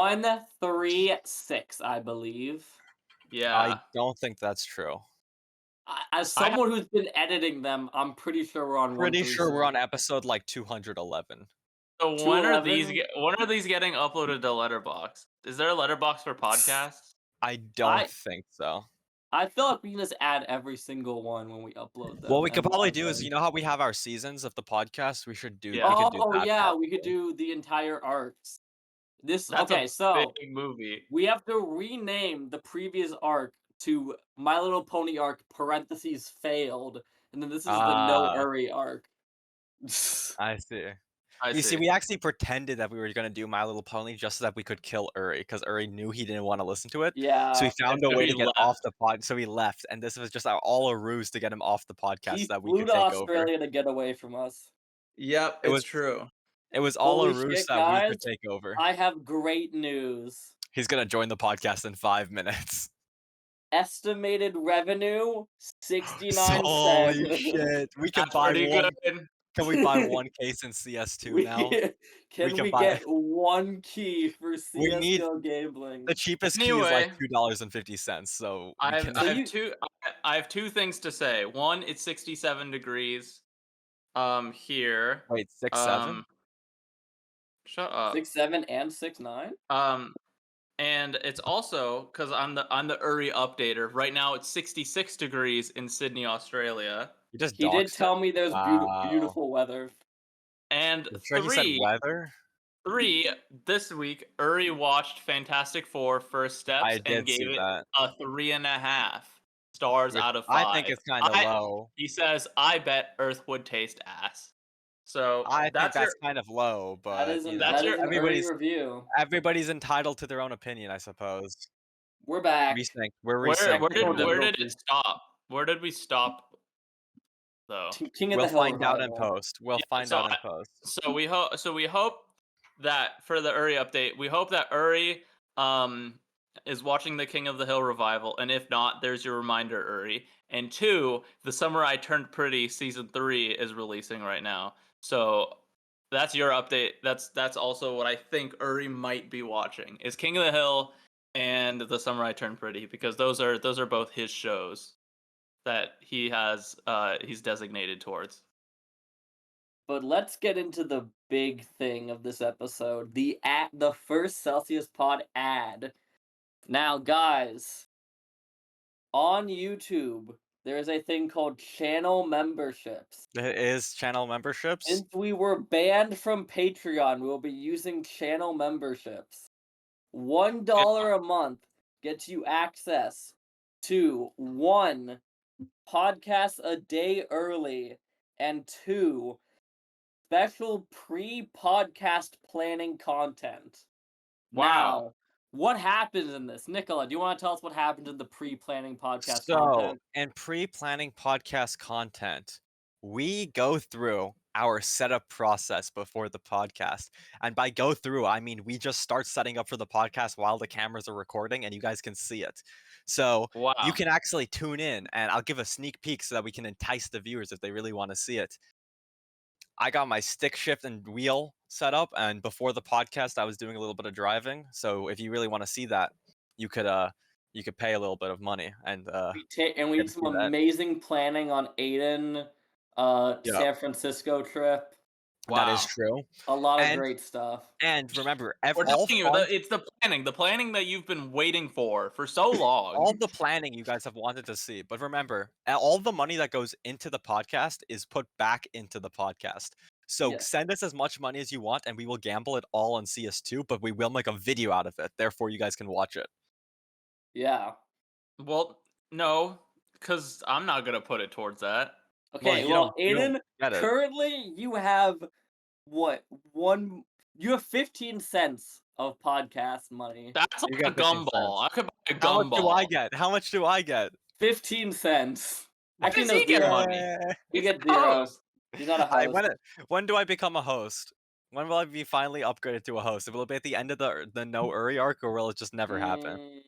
136, I believe. I Yeah. don't think that's true. As I have someone who's been editing them, I'm pretty sure we're on Pretty sure we're on 136. episode like 211. so211. when are these getting uploaded to Letterboxd? Is there a Letterboxd for podcasts? I don't I think so. I feel like we can just add every single one when we upload What them we could and probably log do is, them. you know how we have our seasons of the podcast? We Yeah. could do Oh that yeah, we could probably. do the entire arcs. That's a Okay, big so movie. we have to rename the previous arc to My Little Pony arc parentheses failed, and then this is the No Ah, Uri arc. I see. I You see, see. we actually pretended that we were gonna do My Little Pony just so that we could kill Uri, because Uri knew he didn't wanna listen to it, so he Yeah, And found a so way he to get left. off the pod so he left, and this was just all a ruse to get him off the podcast he so that we flew could to take over. Australia to get away from us. Yep, It it's was true. it was all a Holy ruse shit, so that we could guys! take over. I have great news. He's gonna join the podcast in 5 minutes. Estimated revenue, So 69 cents. holy shit. We can That's buy pretty one good. Can we buy one case in CS2 We now? We can can we buy get one key for we need CS:GO gambling? the cheapest key is like Anyway, $2.50, so we can So you I have two things to say. One, it's 67 degrees here. wait, 6, 7? Um shut up. 6'7" and 6'9"? Um and it's also cuz I'm the Uri updater. Right now it's 66 degrees in Sydney, Australia. You just He did doxed him? tell me there's Wow. beautiful weather. And You sure he said three, weather? three, this week Uri watched Fantastic Four First I Steps and did gave see it that, a 3.5 stars which out of I think 5. is kinda low. He says, "I bet Earth would taste ass." So I think that's your that's kind of low, but, you that's That is your an Uri everybody's review. everybody's entitled to their own opinion, I suppose. We're back. Resync. We're where resyncing now. where did it Difficulty. stop? Where did we stop though? King of We'll the Hill find out in revival. post. We'll Yeah, find out in post. so we hope that for the Uri update, we hope that Uri is watching the King of the Hill revival, and if not, there's your reminder, Uri. And two, The Summer I Turned Pretty season 3 is releasing right now. So that's your update. That's also what I think Uri might be watching is King of the Hill and The Summer I Turned Pretty, because those are both his shows that he's designated towards. But let's get into the big thing of this episode, the first Celsius Pod ad. Now, guys, on YouTube, there is a thing called channel memberships. It is channel memberships? Since we were banned from Patreon, we will be using channel memberships. $1 a month gets you access to 1 podcast a day early and 2 special pre-podcast planning content. Wow. Now, what happens in this? Nicola, do you want to tell us what happens in the pre-planning podcast So, content? in pre-planning podcast content, we go through our setup process before the podcast. And by go through, I mean we just start setting up for the podcast while the cameras are recording and you guys can see it. So, you Wow. can actually tune in and I'll give a sneak peek so that we can entice the viewers if they really want to see it. I got my stick shift and wheel set up, and before the podcast, I was doing a little bit of driving. So if you really want to see that, you could pay a little bit of money and We get need to some see that. amazing planning on Aiden, Yeah, San Francisco trip. that is Wow. true. A lot of And great stuff. remember, We're all telling you, fun, it's the planning that you've been waiting for so long. all the planning you guys have wanted to see. But remember, all the money that goes into the podcast is put back into the podcast. So Yeah. send us as much money as you want, and we will gamble it all on CS2, but we will make a video out of it. Therefore, you guys can watch it. Yeah. Well, no, because I'm not gonna put it towards that. Okay, You Aiden, don't get it. currently you have what? You have 15 cents of podcast money. That's You like a get 15 gumball. cents. I could buy a How much do gumball. I get? How much do I get? 15 cents. Why Actually, does no, he get 0. money? Yeah. You He's get a 0. host. He's not a host. When do I become a host? When will I be finally upgraded to a host? Will it be at the end of the No Uri arc, or will it just never happen? Mm,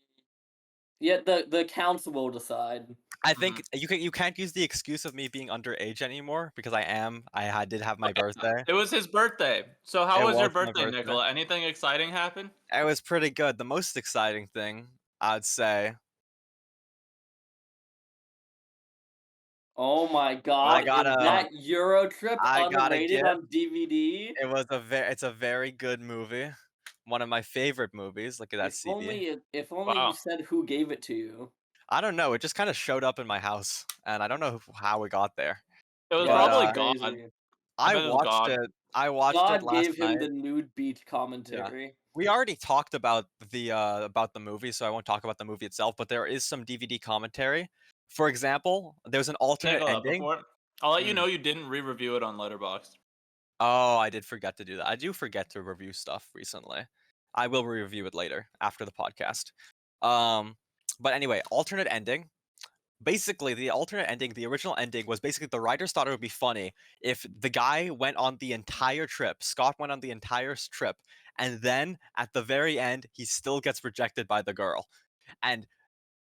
Yeah, the council will decide. I think you can't use the excuse of me being underage anymore because I am. I did have my birthday. It was his birthday. So how It was your was my birthday, birthday. Nicola? Anything exciting happen? It was pretty good. The most exciting thing, I'd say, Oh my I god, is gotta that Eurotrip I gotta unrated give. on DVD? It's a very good movie. One of my favorite movies. Look at that CD. If only you Wow. said who gave it to you. I don't know. It just kind of showed up in my house, and I don't know how it got there. It was Yeah, But that's probably God. crazy. I I bet it was watched God. it. I watched it God last gave him night. the nude beach Yeah. commentary. We already talked about the movie, so I won't talk about the movie itself, but there is some DVD commentary. For example, there's an alternate Nicola, ending. before I'll let you Mm. know you didn't re-review it on Letterboxd. Oh, I did forget to do that. I do forget to review stuff recently. I will review it later after the podcast. Um, but anyway, alternate ending. Basically, the alternate ending, the original ending was basically the writers thought it would be funny if the guy went on the entire trip, Scott went on the entire trip, and then at the very end, he still gets rejected by the girl. And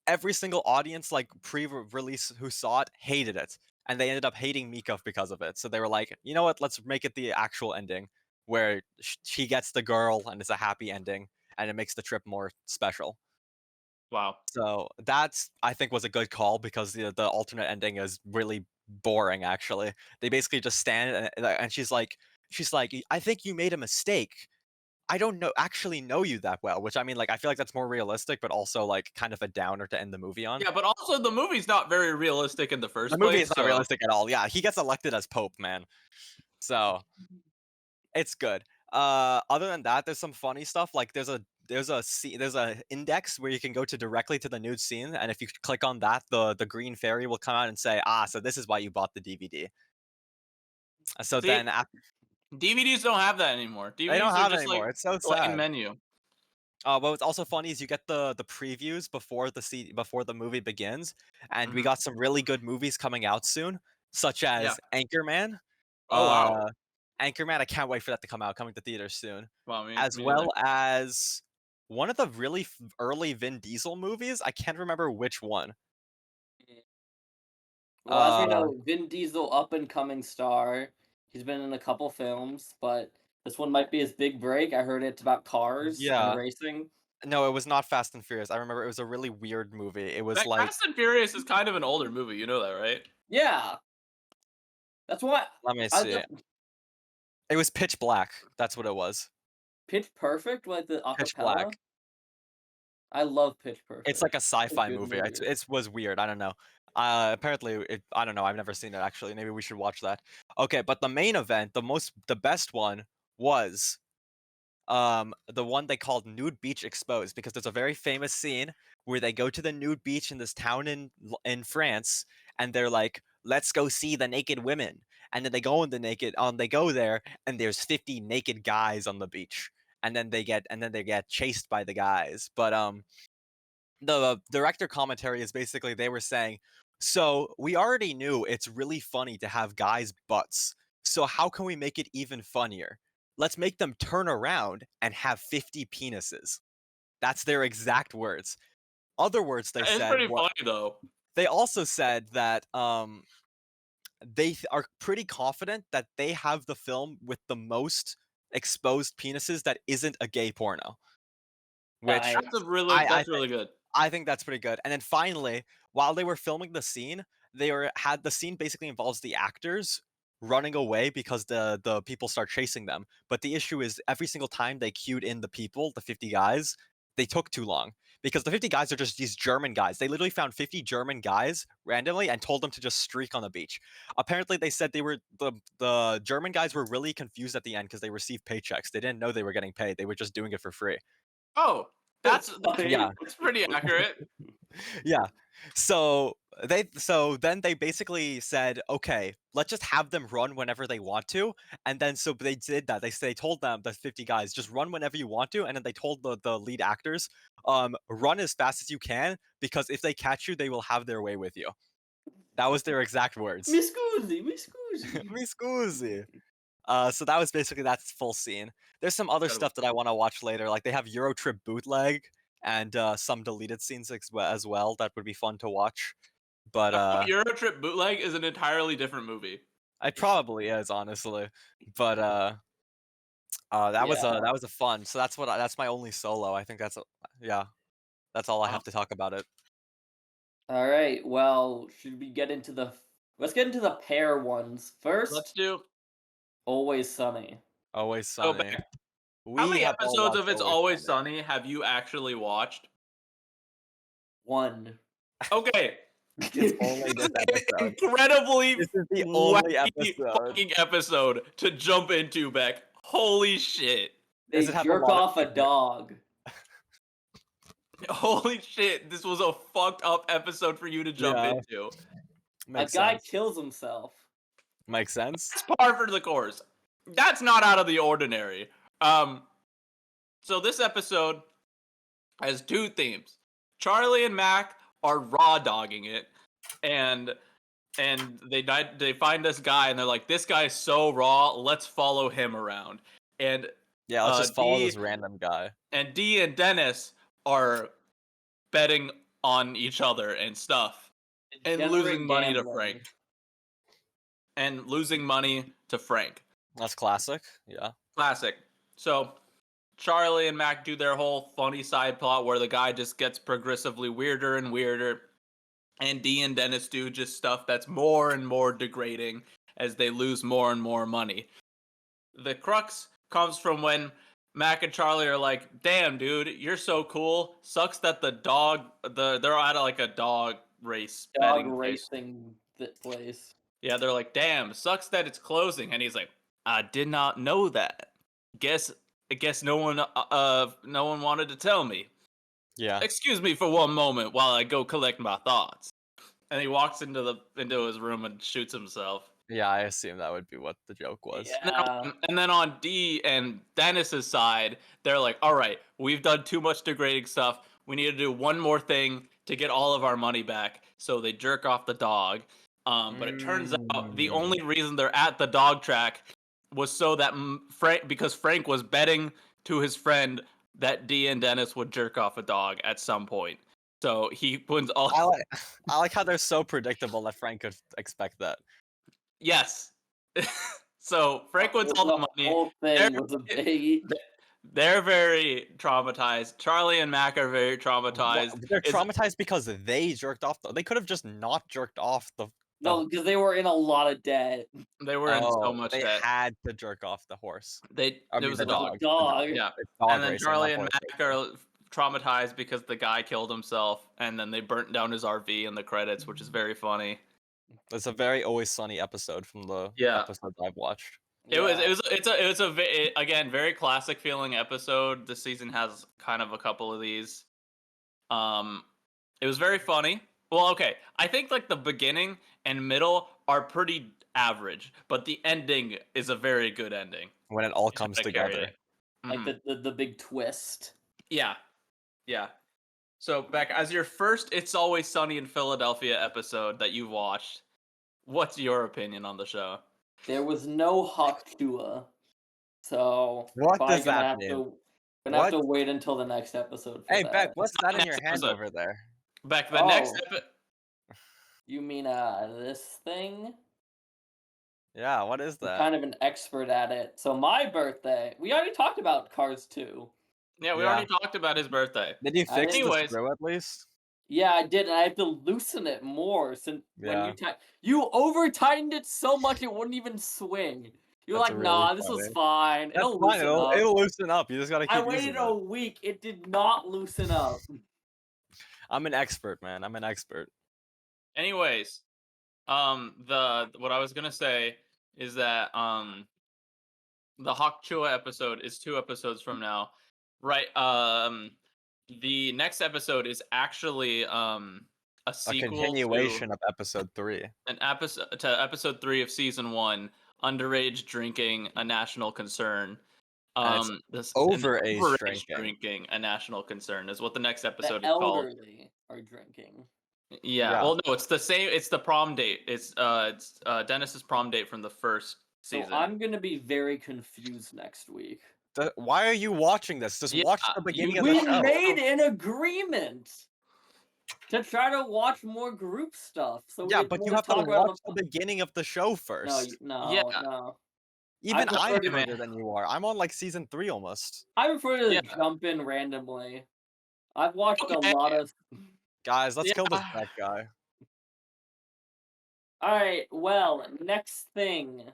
every single audience, like pre-release who saw it, hated it. And they ended up hating Mika because of it. So they were like, you know what, let's make it the actual ending where she gets the girl and it's a happy ending and it makes the trip more special. Wow. So that's I think was a good call because the alternate ending is really boring actually. They basically just stand and she's like I think you made a mistake. I don't actually know you that well, which I mean like I feel like that's more realistic but also like kind of a downer to end the movie on. Yeah, but also the movie's not very realistic in the The first movie place, is not so realistic at all. Yeah, he gets elected as pope, man. So, it's good. Other than that, there's some funny stuff. Like there's a index where you can go to directly to the nude scene, and if you click on that, the green fairy will come out and say, "Ah, so this is why you bought the DVD." So see, then after, DVDs don't have that anymore. they don't DVDs are have it just like anymore. It's so plain sad. menu. But what's also funny is you get the previews before the movie begins, and we Mhm. got some really good movies coming out soon, such Yeah. as Anchorman. Oh wow. Uh, Anchorman, I can't wait for that to come out, coming to theaters soon, Wow, me as neither. well as one of the really early Vin Diesel movies. I can't remember which one. Well, as we Uh, know, Vin Diesel, up and coming star. He's been in a couple films, but this one might be his big break. I heard it's about cars and yeah, racing. no, it was not Fast and Furious. I remember it was a really weird movie. It was like, Fast and Furious is kind of an older movie, you know that, right? Yeah, that's why let me I see, the it was Pitch Black. That's what it was. Pitch Perfect, like the Pitch Black. acapella. I love Pitch It's Perfect. like a It's a sci-fi good movie. movie. It was weird. I don't know. Apparently, I don't know. I've never seen it actually. Maybe we should watch that. Okay, but the main event, the best one was the one they called Nude Beach Exposed because there's a very famous scene where they go to the nude beach in this town in France and they're like, let's go see the naked women, and then they go in the naked they go there and there's 50 naked guys on the beach, and then they get chased by the guys. But the director commentary is basically they were saying, so we already knew it's really funny to have guys' butts. So how can we make it even funnier? Let's make them turn around and have 50 penises. That's their exact words. Other words they It's said pretty what funny though. they also said that are pretty confident that they have the film with the most exposed penises that isn't a gay porno, which Nice. I That's really good. I think that's pretty good. And then finally, while they were filming the scene, had the scene basically involves the actors running away because the people start chasing them. But the issue is every single time they queued in the people, the 50 guys, they took too long because the 50 guys are just these German guys. They literally found 50 German guys randomly and told them to just streak on the beach. Apparently, they said the German guys were really confused at the end because they received paychecks. They didn't know they were getting paid. They were just doing it for free. Oh, That's funny. Yeah. that's pretty accurate. Yeah. So then they basically said, okay, let's just have them run whenever they want to. And then so they did that. They told them, the 50 guys, just run whenever you want to. And then they told the lead actors, run as fast as you can, because if they catch you, they will have their way with you. That was their exact words. Mi scusi, mi scusi. Mi scusi. So that was basically that full scene. There's some other Incredible. stuff that I want to watch later. Like they have Eurotrip bootleg. and some deleted scenes as well that would be fun to watch. But Eurotrip bootleg is an entirely different movie. it probably is, honestly. But that was a fun. So that's my only solo. I think that's all I have to talk about it. All right. Well, should we get into let's get into the pair ones first. Let's do Always Sunny. Always So Sunny. back. We How many have all episodes watched of It's Always Sunny have you actually watched? One. Okay. It's only this episode. Incredibly This is the only wacky episode. fucking episode to jump into, Beck. Holy shit. They Does it have a jerk lot of off a secret- dog. Holy shit. This was a fucked up episode for you to jump Yeah. into. Makes a guy sense. kills himself. Makes sense. That's par for the course. That's not out of the ordinary. So this episode has two themes. Charlie and Mac are raw dogging it, and they find this guy and they're like, this guy's so raw, let's follow him around. And Yeah, let's just follow Dee- this random guy. and Dee and Dennis are betting on each other and stuff, and Degenerate losing money to gambling. Frank. And losing money to Frank. That's classic. Yeah. Classic. So Charlie and Mac do their whole funny side plot where the guy just gets progressively weirder and weirder. And Dee and Dennis do just stuff that's more and more degrading as they lose more and more money. The crux comes from when Mac and Charlie are like, damn, dude, you're so cool. Sucks that they're at like a dog race Dog betting place. racing place. Yeah, they're like, damn, sucks that it's closing. And he's like, I did not know that. I guess no one wanted to tell me. Yeah. Excuse me for one moment while I go collect my thoughts. And he walks into his room and shoots himself. Yeah, I assume that would be what the joke was. Yeah. And then on Dee and Dennis's side, they're like, all right, we've done too much degrading stuff. We need to do one more thing to get all of our money back. So they jerk off the dog. But it turns out the only reason they're at the dog track was so that because Frank was betting to his friend that Dee and Dennis would jerk off a dog at some point. So he wins all. I like how they're so predictable that Frank could expect that. Yes. So Frank wins all the money. The whole thing was a big. They're very traumatized. Charlie and Mac are very traumatized. They're traumatized because they jerked off. They could have just not jerked off the. No, because they were in a lot of debt. They were in so much They debt. had to jerk off the horse. It was a the dog. Dog. Yeah. It's dog And then racing, Charlie not and horse Mac are traumatized because the guy killed himself, and then they burnt down his RV in the credits, which is very funny. It's a very Always Sunny episode from the Yeah. episodes I've watched. Again, very classic feeling episode. This season has kind of a couple of these. It was very funny. Well, okay, I think like the beginning and middle are pretty average, but the ending is a very good ending. When it all It's comes just carried together. it. Like Mhm. the big twist. Yeah. So, Beck, as your first It's Always Sunny in Philadelphia episode that you've watched, what's your opinion on the show? There was no Haktua, so What probably does gonna that have mean? gonna have to wait until the next episode. For Hey, that. Beck, what's that in Next your hand episode. over there? Beck, the next You mean this thing? Yeah, what is I'm that? kind of an expert at it. So my birthday, we already talked about Cars 2. Yeah, we Yeah. already talked about his birthday. Did you fix the Anyways. screw at least? Yeah, I did, and I have to loosen it more since Yeah. when you over tightened it so much it wouldn't even swing. You're That's like, really nah, this was funny. fine. That's It'll fine. loosen up. It'll loosen up. You just gotta keep I using waited it. a week. It did not loosen up. I'm an expert, man. I'm an expert. Anyways, what I was gonna say is that the Hawkchua episode is 2 episodes from now, right? The next episode is actually a A sequel continuation of episode 3. to episode 3 of season 1, underage drinking a national concern. And This overage overage drinking. drinking a national concern is what the next episode The is called. elderly are drinking. Yeah. Yeah. Well, no, it's the same. It's the prom date. It's Dennis's prom date from the first So season. I'm gonna be very confused next week. Why are you watching this? Just watch the beginning of the We show. made an agreement to try to watch more group stuff. So Yeah, we but you wanna have to talk about watch the beginning of the show No, first. Yeah. no. Even prefer I'm to- further than you are. I'm on like season 3 almost. I prefer to Yeah. jump in randomly. I've watched a Okay. lot of. Guys, let's kill this Yeah. Beck guy. All right. Well, next thing.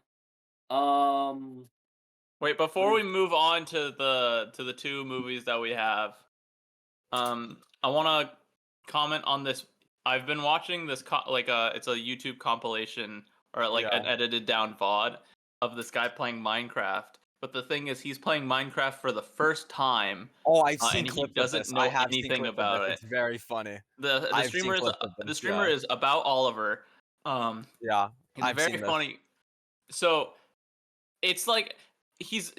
Wait, before we move on to the two movies that we have, I want to comment on this. I've been watching this it's a YouTube compilation or like an Yeah. edited down VOD of this guy playing Minecraft. But the thing is, he's playing Minecraft for the first time. Oh, I've seen and he clips of doesn't this. know I have seen anything clips of about this. it. It's very funny. The I've streamer seen is clips of the this, streamer yeah. is about Oliver. Yeah, He's I've very seen this. funny. So it's like he's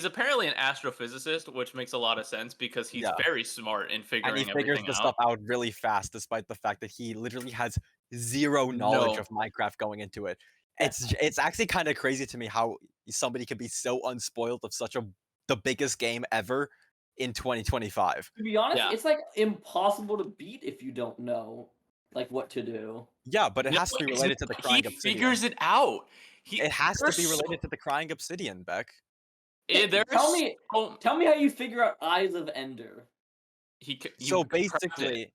apparently an astrophysicist, which makes a lot of sense because he's Yeah. very smart in And figuring he figures everything the out. stuff out really fast, despite the fact that he literally has zero knowledge of Minecraft going into it. It's actually kind of crazy to me how somebody could be so unspoiled of the biggest game ever in 2025. To be honest, Yeah. it's like impossible to beat if you don't know like what to do. Yeah, but it No, has to be it's related to the not. crying He obsidian. figures it out. It has to there's be so- related to the crying obsidian, Beck. there's Tell me so- how you figure out Eyes of Ender. So craft it. basically,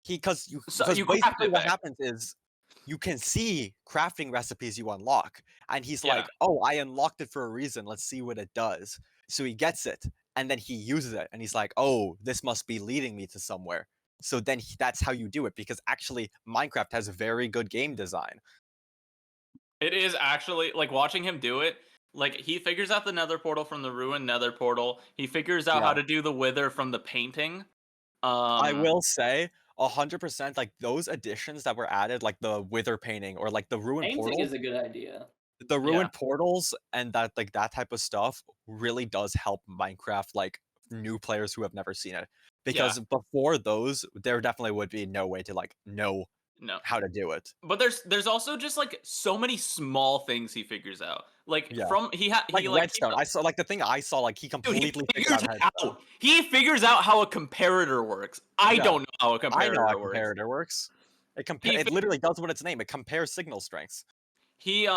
because So you craft basically it, what Beck. happens is you can see crafting recipes you unlock, and he's Yeah. like, "Oh, I unlocked it for a reason. Let's see what it does." So he gets it, and then he uses it, and he's like, "Oh, this must be leading me to somewhere." So then that's how you do it, because actually Minecraft has a very good game design. It is actually like watching him do it. Like he figures out the Nether portal from the ruined Nether portal. He figures out Yeah. how to do the wither from the painting. I will say 100%, like those additions that were added, like the wither painting or like the ruined Painting portal. is a good idea. The ruined portals and that type of stuff really does help Minecraft, like new players who have never seen it. Because before those, there definitely would be no way to like know No. how to do it. But there's also just like so many small things he figures out. Like Yeah. from Like redstone. I saw like the thing I saw, like he Dude, completely he figured figures out it out. He figures out how a comparator works. I Yeah. don't know how a I comparator know how a works. comparator works. It He it literally does what its name. It compares signal strengths. He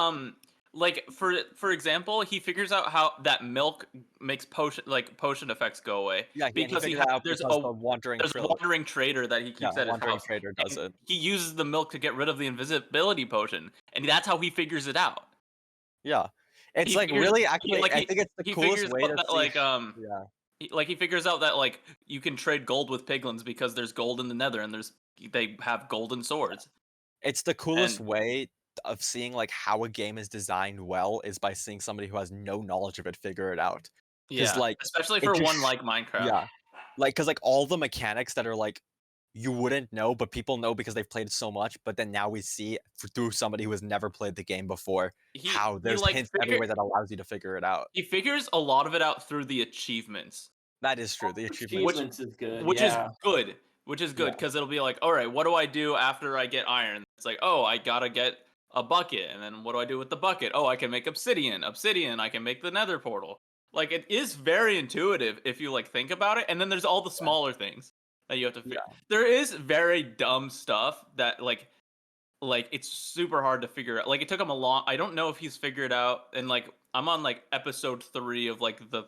like for example, he figures out how that milk makes potion effects go away. Yeah, and because he figured it out there's because a the wandering there's a wandering trader that he keeps at his wandering house. trader does and it. He uses the milk to get rid of the invisibility potion, and that's how he figures it out. Yeah. It's He like figures- really he- actually like, I he- think it's the he coolest figures way out to that, see like yeah. he figures out that like you can trade gold with piglins because there's gold in the Nether and they have golden swords. It's the coolest And- way of seeing like how a game is designed well is by seeing somebody who has no knowledge of it figure it out. Yeah, like, especially it for just one like Minecraft. Yeah. Like cuz like all the mechanics that are like you wouldn't know but people know because they've played it so much, but then now we see through somebody who has never played the game before how there's like, hints everywhere that allows you to figure it out. He figures a lot of it out through the achievements. That is true. The achievement Achievements is good. Which yeah. is good. Which is good because it'll be like, all right, what do I do after I get iron? It's like, oh, I gotta get a bucket, and then what do I do with the bucket? Oh, I can make obsidian. Obsidian, I can make the Nether portal. Like it is very intuitive if you like think about it. And then there's all the smaller things that you have to figure. There is very dumb stuff that like it's super hard to figure out. Like it took him a long. I don't know if he's figured out. And like I'm on like episode 3 of like the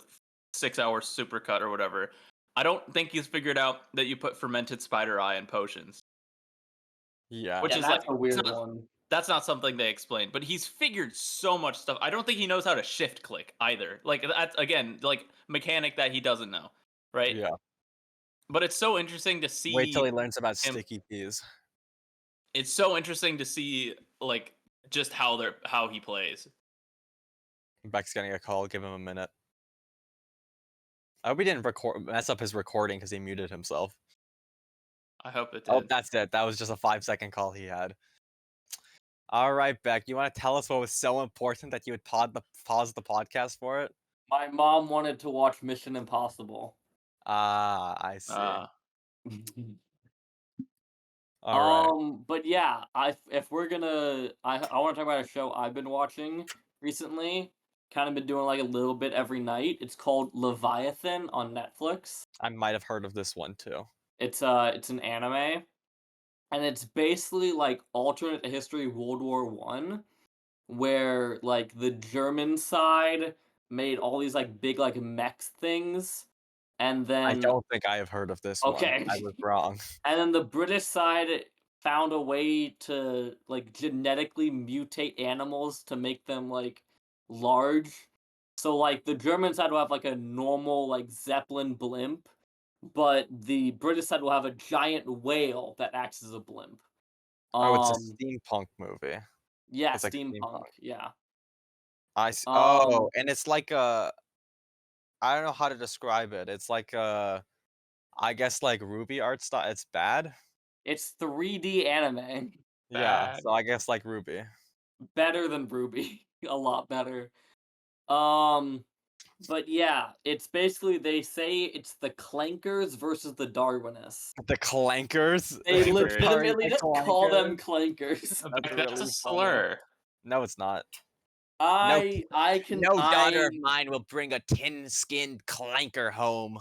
6-hour supercut or whatever. I don't think he's figured out that you put fermented spider eye in potions. Yeah. Which is that's like a weird one. That's not something they explained, but he's figured so much stuff. I don't think he knows how to shift click either. Like that's again like mechanic that he doesn't know, right? Yeah. But it's so interesting to see. Wait till he learns about sticky peas. It's so interesting to see like just how he plays. Beck's getting a call. Give him a minute. I hope he didn't mess up his recording because he muted himself. I hope it did. Oh, that's it. That was just a 5-second call he had. All right, Beck. You want to tell us what was so important that you would pause the podcast for it? My mom wanted to watch Mission Impossible. Ah, I see. All right. But yeah, if we're gonna, I want to talk about a show I've been watching recently. kind of been doing like a little bit every night. It's called Leviathan on Netflix. I might have heard of this one too. It's an anime, and it's basically like alternate history World War One, where like the German side made all these like big like mech things, and I then don't think I have heard of this one. okay, I was wrong. and then the British side found a way to like genetically mutate animals to make them like large. So like the German side will have like a normal like Zeppelin blimp, but the British side will have a giant whale that acts as a blimp. Oh, it's a Um steampunk movie. yeah, It's like steampunk, steampunk. yeah. Oh, Um and it's like I don't know how to describe it. It's like I guess like Ruby art style. It's bad. it's 3D anime. Yeah, Bad. so I guess like Ruby. Better than Ruby. A lot better. Um But yeah, it's basically they say it's the clankers versus the Darwinists. The Clankers. They Clankers. legitimately The just call them Clankers. clankers. That's That's really a funny. slur. No, it's not. I can mine will bring a tin-skinned clanker home.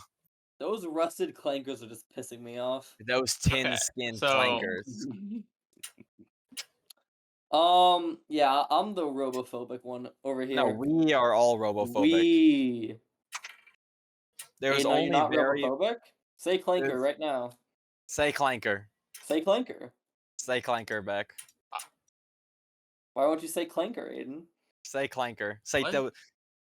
those rusted clankers are just pissing me off. Those tin-skinned so- clankers. Yeah, I'm the robophobic one over here. No, we are all robophobic. We There's no, you're only not very robophobic? Say clanker there's- right now. say clanker. Say clanker. Say clanker, Beck. Why won't you say clanker, Aiden? Say clanker. Say What?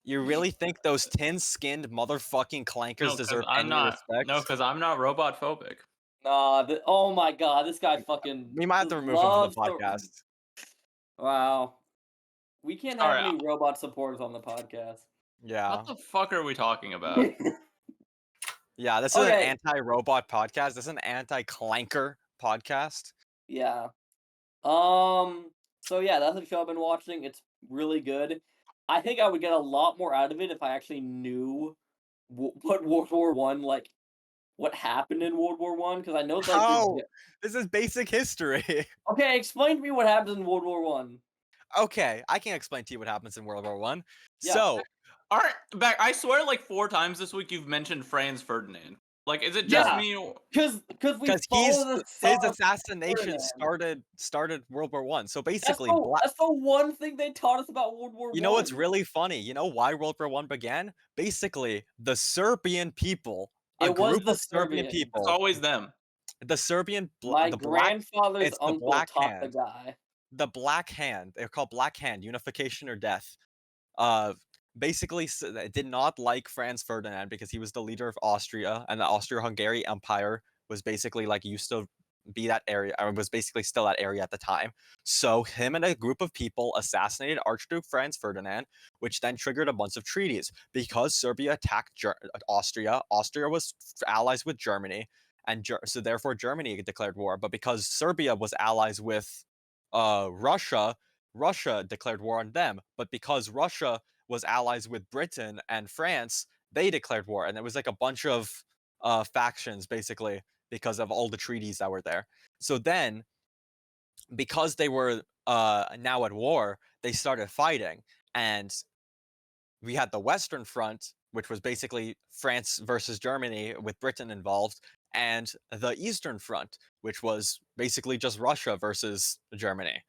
You really think those tin-skinned motherfucking clankers No, 'cause deserve I'm any not. respect? No, because I'm not robot phobic. Nah, oh my god, this guy fucking We might have to just remove him from loves the podcast. Wow. We can't have Sorry, any robot supporters on the podcast. Yeah. What the fuck are we talking about? Yeah, this is an Okay. anti-robot podcast. This is an anti-clanker podcast. Yeah. So yeah, that's the show I've been watching. It's really good. I think I would get a lot more out of it if I actually knew what World War One like, what happened in World War One, because I know like How? This is basic history. Okay, explain to me what happens in World War One. Okay, I can explain to you what happens in World War One. Yeah. So, Alright, Beck, I swear like 4 times this week you've mentioned Franz Ferdinand. Like, is it just Yeah. me? Because we because follow the his son of assassination Ferdinand. started World War One. So That's basically, that's the one thing they taught us about World War you know what's One. really funny? You know why World War One began? Basically, the Serbian people, a It was group the of Serbian Serbian. It's people, always them. the Serbian, My the black, grandfather's it's the uncle Black taught the Hand. guy. The Black Hand. They're called Black Hand, unification or death. Basically did not like Franz Ferdinand because he was the leader of Austria, and the Austro-Hungary Empire was basically like used to be that area, or was basically still that area at the time. So him and a group of people assassinated Archduke Franz Ferdinand, which then triggered a bunch of treaties. Because Serbia attacked Austria, Austria was allies with Germany, and so therefore Germany declared war. But because Serbia was allies with Russia, Russia declared war on them. But because Russia was allies with Britain and France, they declared war, and it was like a bunch of factions basically because of all the treaties that were there. So then, because they were now at war, they started fighting, and we had the Western Front, which was basically France versus Germany with Britain involved, and the Eastern Front, which was basically just Russia versus Germany.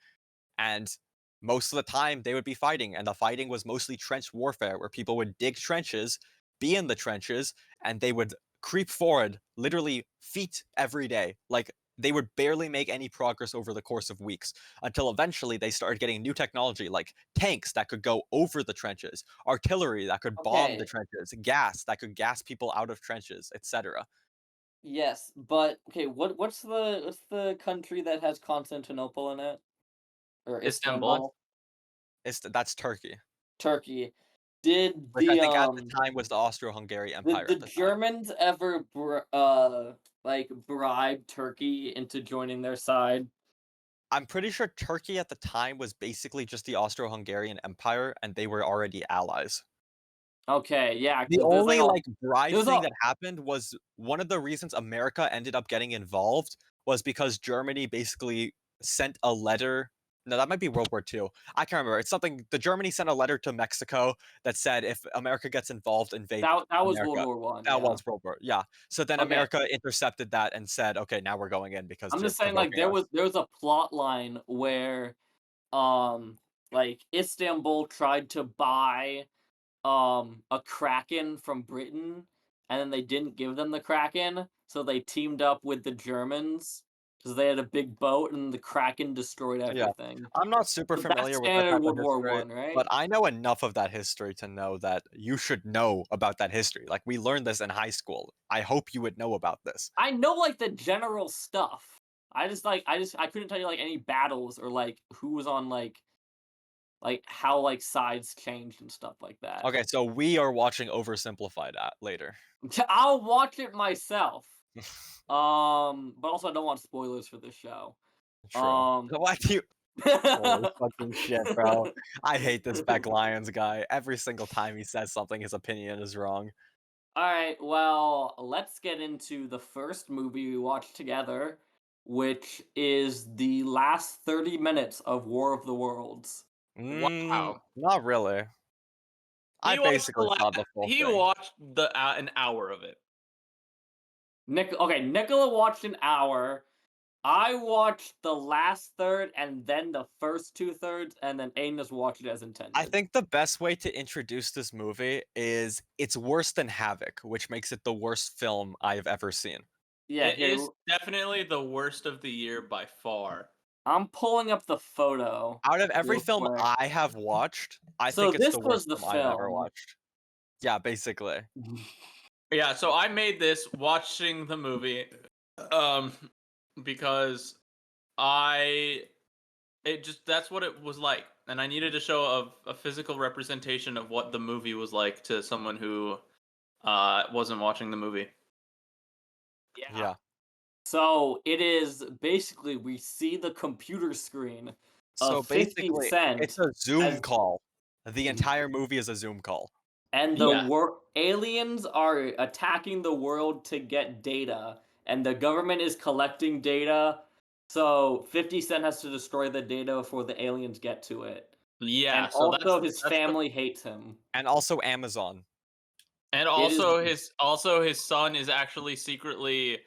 And most of the time they would be fighting, and the fighting was mostly trench warfare, where people would dig trenches, be in the trenches, and they would creep forward literally feet every day. Like, they would barely make any progress over the course of weeks, until eventually they started getting new technology like tanks that could go over the trenches, artillery that could bomb the Okay. trenches, gas that could gas people out of trenches, etc. Yes, but okay, what's the country that has Constantinople in it? Or Istanbul. Istanbul? That's Turkey, Turkey. Did which I the think at the time was the Austro-Hungary Empire did at the the time. Germans ever like bribe Turkey into joining their side? I'm pretty sure Turkey at the time was basically just the Austro-Hungarian Empire, and they were already allies. Okay, yeah. The 'Cause there's only like bribe there's thing a- that happened was one of the reasons America ended up getting involved was because Germany basically sent a letter No, that might be World War II. I can't remember. It's something. The Germany sent a letter to Mexico that said if America gets involved, invade That was World America. War One. That Yeah. was World War. Yeah. So then Okay. America intercepted that and said, "Okay, now we're going in because I'm they're just saying, like, provoking us." there was a plot line where, like Istanbul tried to buy a Kraken from Britain, and then they didn't give them the Kraken, so they teamed up with the Germans because they had a big boat, and the Kraken destroyed Yeah. everything. I'm not super So that's familiar with that standard type of World War history, One, right? but I know enough of that history to know that you should know about that history. Like we learned this in high school. I hope you would know about this. I know like the general stuff. I couldn't tell you like any battles or like who was on like how like sides changed and stuff like that. Okay, so we are watching Oversimplified later. I'll watch it myself. But also I don't want spoilers for this show. True. Why do you? Holy fucking shit, bro. I hate this Beck Lyons guy. Every single time he says something, his opinion is wrong. Alright, well, let's get into the first movie we watched together, which is the last 30 minutes of War of the Worlds. Wow. Not really. I basically saw the full He thing. watched an hour of it. Nicola watched an hour. I watched the last third and then the first 2/3, and then Aiden just watched it as intended. I think the best way to introduce this movie is it's worse than Havoc, which makes it the worst film I've ever seen. Yeah, It is definitely the worst of the year by far. I'm pulling up the photo. Out of every real film quick. I have watched, I So think it's this the was worst the film I've ever film. watched. Yeah, basically. Yeah, so I made this watching the movie because that's what it was like, and I needed to show a physical representation of what the movie was like to someone who wasn't watching the movie. Yeah. So it is basically we see the computer screen So of 50 basically, Cent it's a Zoom as call. The entire movie is a Zoom call. and Yeah. aliens are attacking the world to get data, and the government is collecting data. So 50 Cent has to destroy the data before the aliens get to it. Yeah, And so also his that's family hates him. And also Amazon. and It is also his son is actually secretly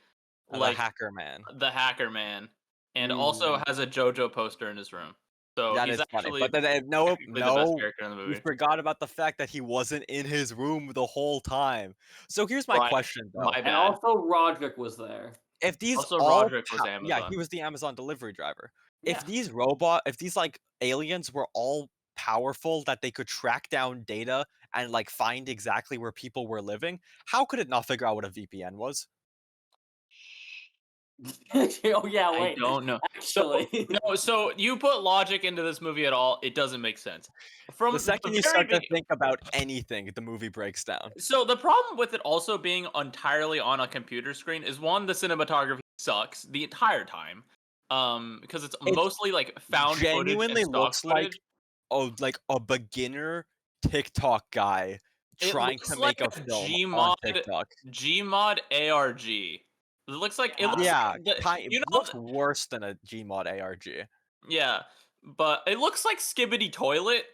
The like hacker man. the hacker man, and also has a JoJo poster in his room. So That he's is funny. actually But then, no, technically the best no, character in the you movie. forgot about the fact that he wasn't in his room the whole time. So here's my Right. question, though. My and bad. also Roderick was there. If these Also, all Roderick was yeah, Amazon. he was the Amazon delivery driver. Yeah. If these like aliens were all powerful that they could track down data and like find exactly where people were living, how could it not figure out what a VPN was? Oh yeah, I wait. don't know. Actually. So you put logic into this movie at all, it doesn't make sense. From The second you start to think about anything, the movie breaks down. So the problem with it also being entirely on a computer screen is one, the cinematography sucks the entire time. Because it's It mostly like found footage and genuinely stock looks like footage. like a beginner TikTok guy It trying looks to like make a a film on Gmod TikTok. Gmod ARG. It looks like it looks Yeah, like the, it looks worse than a Gmod ARG, yeah, but it looks like Skibbity Toilet.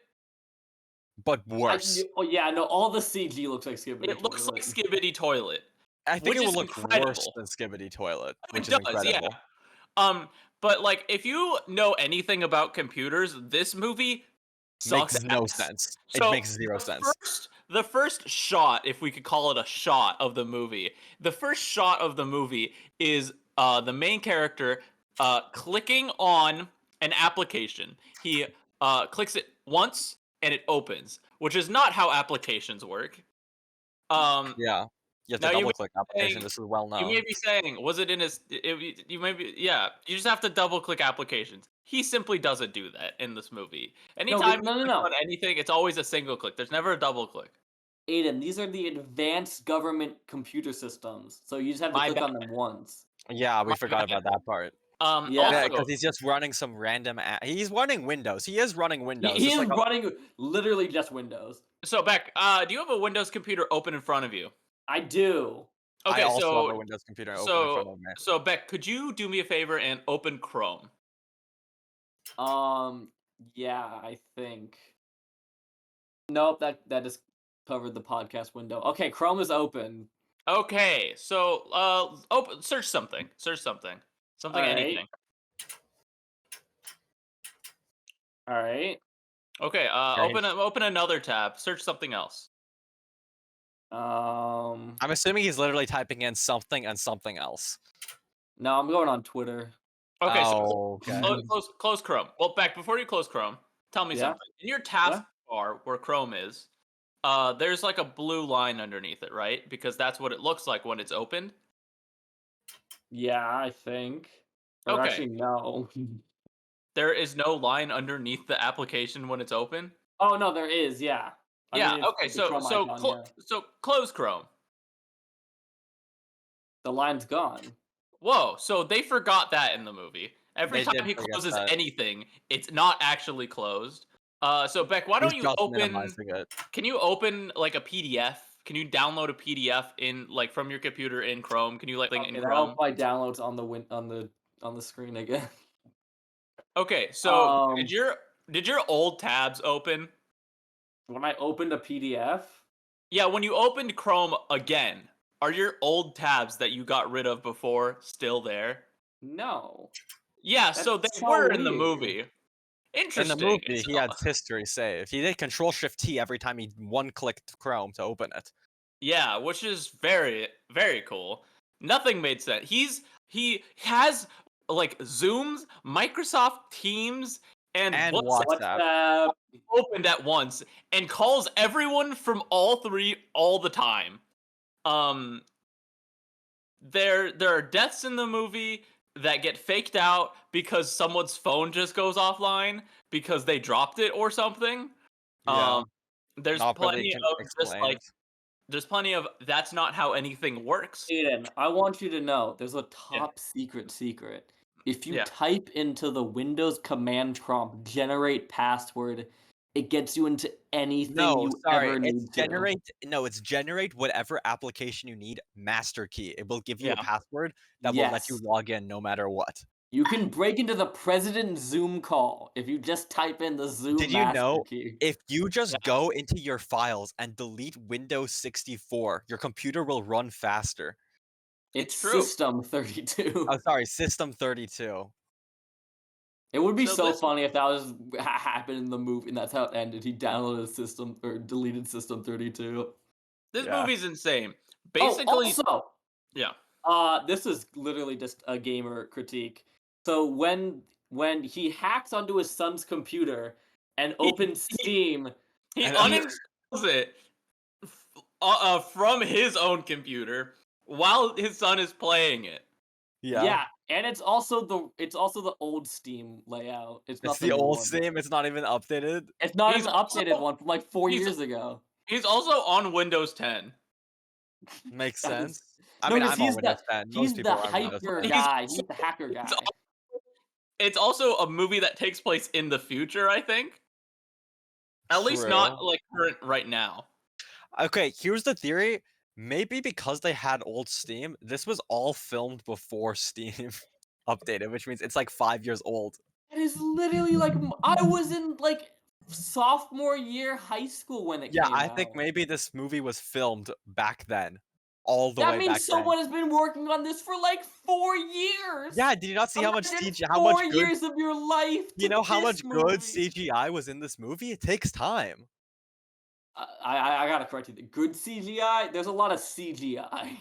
but worse. Oh yeah, no, all the CG looks like Skibbity It looks Toilet. like Skibbity Toilet. I think which it is would look worse incredible. than Skibbity Toilet, It which is does, incredible. yeah. But like, if you know anything about computers, this movie sucks Makes no ass. sense. So It makes zero sense. The first shot, if we could call it a shot of the movie, the first shot of the movie is the main character clicking on an application. He clicks it once and it opens, which is not how applications work. Yeah. You have to Now you double may click be application. saying- This is well You known. may be saying, was it in his? You may be, yeah. You just have to double click applications. He simply doesn't do that in this movie. Anytime no, you no, click no. on anything, it's always a single click. There's never a double click. Aiden, these are the advanced government computer systems, so you just have to My click on bad. them once. Yeah, we My forgot bad. about that part. Yeah. Also, because he's just running some random. He's running Windows. He is running Windows. He It's is like running literally just Windows. so Beck, do you have a Windows computer open in front of you? I do. Okay, I also so have a Windows computer open in front of me. so Beck, could you do me a favor and open Chrome? Yeah, I think. Nope, that just covered the podcast window. Okay, Chrome is open. Okay, so open search something. Search something. Something anything. All right. Okay, Great. open another tab. Search something else. Um, I'm assuming he's literally typing in something and something else. no, I'm going on Twitter. Okay, so Oh, okay. close Chrome. Well, back before you close Chrome, tell me Yeah? something. In your taskbar where Chrome is, there's like a blue line underneath it, right? Because that's what it looks like when it's opened. Yeah, I think. Or Okay. actually, no. There is no line underneath the application when it's open. Oh no, there is. Yeah. I Yeah. mean, it's Okay. the Chrome icon. Yeah. So close Chrome. The line's gone. Whoa. So they forgot that in the movie. Every They time did he forget closes that. anything, it's not actually closed. So Beck, why He's don't you just open? minimizing it. Can you open like a PDF? Can you download a PDF in like from your computer in Chrome? Can you like link in Okay, that'll Chrome? apply downloads on the screen again. Okay. So Um, did your old tabs open? when I opened a PDF, Yeah, when you opened Chrome again, are your old tabs that you got rid of before still there? no. Yeah, That's so they so were in the weird. movie. In the Interesting. movie, he had history save. He did Control Shift T every time he one-clicked Chrome to open it. Yeah, which is very, very cool. Nothing made sense. He has like Zooms, Microsoft Teams, and And WhatsApp WhatsApp. WhatsApp. opened at once and calls everyone from all three all the time. Um, there are deaths in the movie that get faked out because someone's phone just goes offline because they dropped it or something. Yeah. Um, there's Not really plenty of just like explained. there's plenty of that's not how anything works. Aiden, I want you to know there's a Yeah. top secret. If you Yeah. type into the Windows command prompt generate password, it gets you into anything No, you sorry. ever need to. It's generate whatever application you need, master key. It will give you a Yeah. password that will let you Yes. log in no matter what. You can break into the president Zoom call if you just type in the Zoom Did you master know key. if you just Yeah. go into your files and delete Windows 64, your computer will run faster? It's true. System 32. Oh, sorry, System 32. It would be So so this funny if that was happened in the movie and that's how it ended. He downloaded System or deleted System 32. this Yeah. movie's insane. Oh, Basically, also, yeah. this is literally just a gamer critique. So when he hacks onto his son's computer and opens Steam, He And, uninstalls it from his own computer while his son is playing it. yeah, and it's also the old Steam layout. It's not It's the the new old one. Steam, it's not even updated. It's not He's an updated also- one from like 4 he's- years ago. He's also on Windows 10. Makes That is- sense. I mean, because I'm on Windows 10. he's Most the people are on Windows hyper 10. guy. He's the hacker guy. It's also a movie that takes place in the future, I think. At least not True. like current right now. Okay, here's the theory. Maybe because they had old Steam, this was all filmed before Steam updated, which means it's like 5 years old. It is literally like I was in like sophomore year high school when it Yeah, came I out. think maybe this movie was filmed back then. All the That way means back then. someone has been working on this for like 4 years. Yeah, did you not see how much Imagine CGI, how much 4 good, years of your life. you to know how this much good movie. CGI was in this movie? It takes time. I gotta correct you. Good CGI. There's a lot of CGI.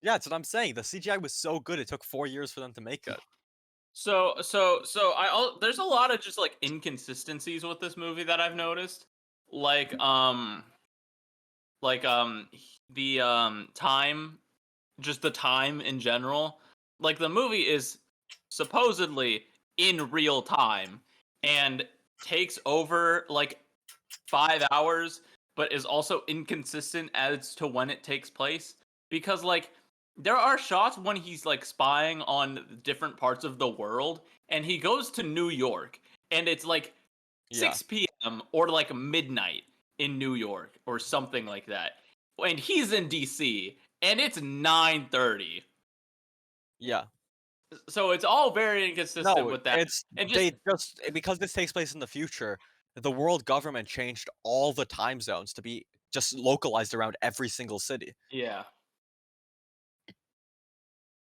Yeah, that's what I'm saying. The CGI was so good, it took 4 years for them to make it. So there's a lot of just like inconsistencies with this movie that I've noticed. Like the time, just the time in general. Like the movie is supposedly in real time and takes over like 5 hours, but is also inconsistent as to when it takes place. Because like there are shots when he's like spying on different parts of the world and he goes to New York and it's like Yeah. 6 p.m. or like midnight in New York or something like that. And he's in DC and it's 9:30. Yeah. So it's all very inconsistent No, with that. it's And they just because this takes place in the future, the world government changed all the time zones to be just localized around every single city. yeah.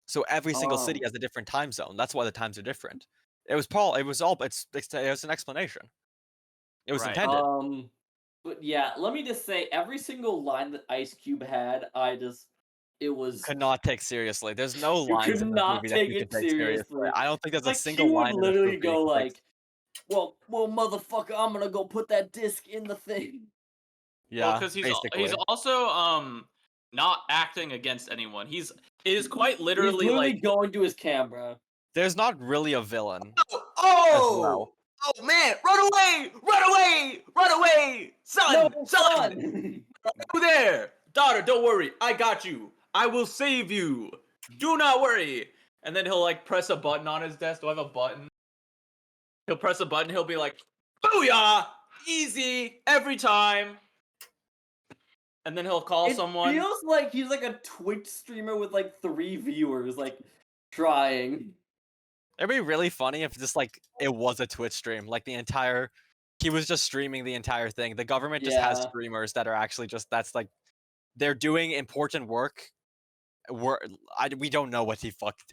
So every single city Um, has a different time zone. That's why the times are different. It was all it was an explanation. It was Right. intended. but yeah, let me just say, every single line that Ice Cube had, it was Could not take seriously. There's no you could lines in this not movie that take you can it take seriously. seriously. I don't think there's a Like single Q would line in this literally movie you go can take. like, well, motherfucker, I'm gonna go put that disc in the thing. Well, Yeah, because he's basically. also not acting against anyone. It is quite He's literally literally like, going to his camera. There's not really a villain as well. oh man, run away, run away, run away, No, son, son. over there, daughter, don't worry, I got you, I will save you, do not worry. And then he'll like press a button on his desk. Do I have a button? He'll press a button. He'll be like, "Booyah! Easy every time." And then he'll call It someone. feels like he's like a Twitch streamer with like 3 viewers, like trying. It'd be really funny if just like it was a Twitch stream, like he was just streaming the entire thing. The government just has Yeah. streamers that are actually just that's like they're doing important work. We don't know what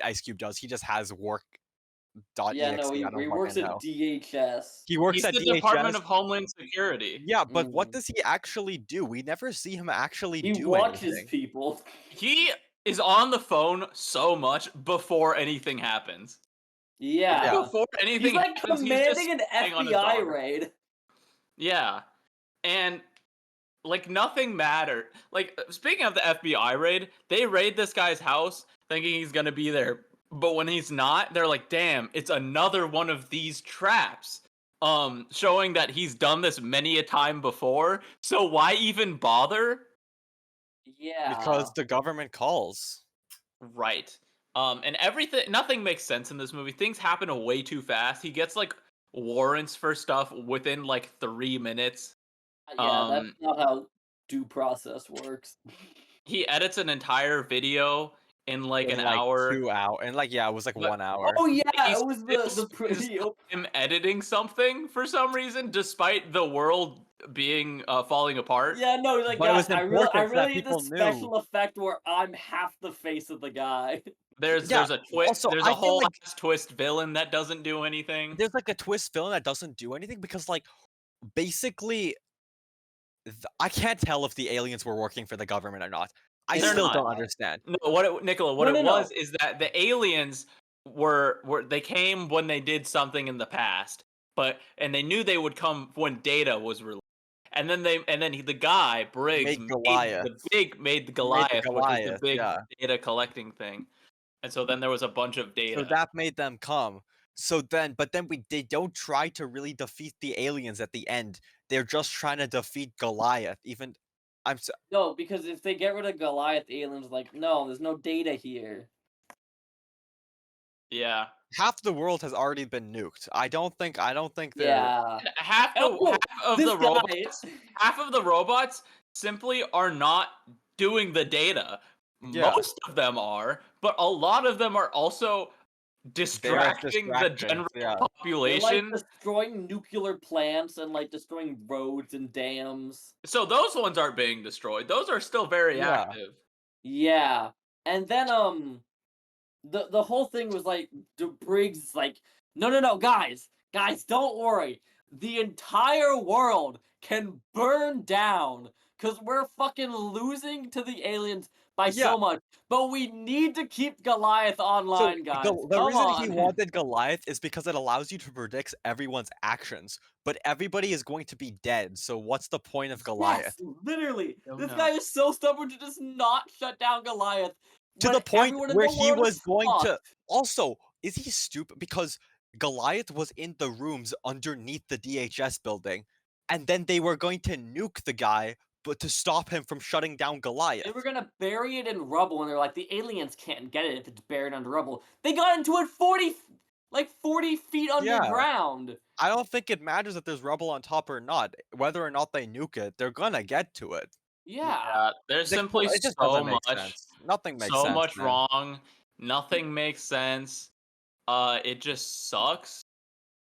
Ice Cube does. He just has work.exe. Yeah, no, I he don't works fucking at know. DHS. He works He's at the DHS. Department of Homeland Security. Yeah, but what Mm. does he actually do? We never see him actually He do watches anything. people. He is on the phone so much before anything happens. Yeah. Before anything He's like happens, he's just commanding an spying on his FBI daughter. raid. Yeah. And like nothing mattered. Like speaking of the FBI raid, they raid this guy's house thinking he's gonna be there. But when he's not, they're like, damn, it's another one of these traps. Showing that he's done this many a time before. So why even bother? Yeah. Because the government calls. Right. And nothing makes sense in this movie. Things happen way too fast. He gets like warrants for stuff within like 3 minutes. Yeah, that's not how due process works. He edits an entire video in like In an like hour. 2 hours. And like yeah, it was like But- 1 hour. Oh yeah, He it was still the spends pretty. time editing something for some reason, despite the world being falling apart. Yeah, no, like But it was guys, I important so that really need people this knew. special effect where I'm half the face of the guy. There's Yeah, a twist. also, There's I a feel whole like- ass twist villain that doesn't do anything. There's like a twist villain that doesn't do anything because like basically I can't tell if the aliens were working for the government or not. I They're still not. don't understand. No, Nicola, what No, it no, was no. is that the aliens were they came when they did something in the past, and they knew they would come when data was released. And then the guy Briggs Made Goliath. made the Goliath, which is the Goliath, big yeah. data collecting thing. And so then there was a bunch of data. So that made them come. But then they don't try to really defeat the aliens at the end. They're just trying to defeat Goliath. No, because if they get rid of Goliath, the aliens are like, no, there's no data here. Yeah. Half the world has already been nuked. I don't think they're Yeah. Half Oh, of this the guy- robots half of the robots simply are not doing the data. Yeah. Most of them are, but a lot of them are also distracting the distractions, general yeah. They're population. like destroying nuclear plants and like destroying roads and dams. So those ones aren't being destroyed. Those are still very Yeah. active. Yeah. And then the whole thing was like Briggs is like, no, guys, don't worry. The entire world can burn down because we're fucking losing to the aliens by so much. But we need to keep Goliath online, guys. The Come reason on. he wanted Goliath is because it allows you to predict everyone's actions. But everybody is going to be dead, so what's the point of Goliath? Yes, literally. Oh, This no. guy is so stubborn to just not shut down Goliath. To when the point everyone in where the he world was is going to. fucked. Also, is he stupid? Because Goliath was in the rooms underneath the DHS building, and then they were going to nuke the guy, but to stop him from shutting down Goliath. They were gonna bury it in rubble, and they're like, the aliens can't get it if it's buried under rubble. They got into it 40 feet underground. I don't think it matters if there's rubble on top or not. Whether or not they nuke it, they're gonna get to it. Yeah. There's It simply just so doesn't make much sense. Nothing makes so sense. much man. wrong. Nothing makes sense. It just sucks.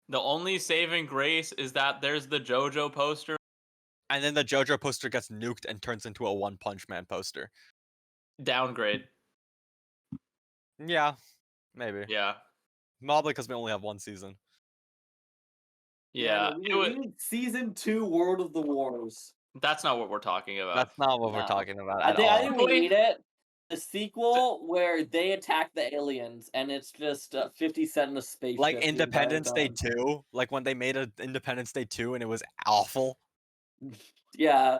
The only saving grace is that there's the JoJo poster. And then the JoJo poster gets nuked and turns into a One Punch Man poster. Downgrade. Yeah, maybe. Yeah. Probably because we only have one season. Yeah. no, we need season 2 World of the Wars. That's not what we're talking about. That's not what we're No. talking about I at think all. we need it. The sequel where they attack the aliens and it's just 50 Cent in a spaceship. Like the entire Independence Day time. 2, like when they made a Independence Day 2 and it was awful. Yeah.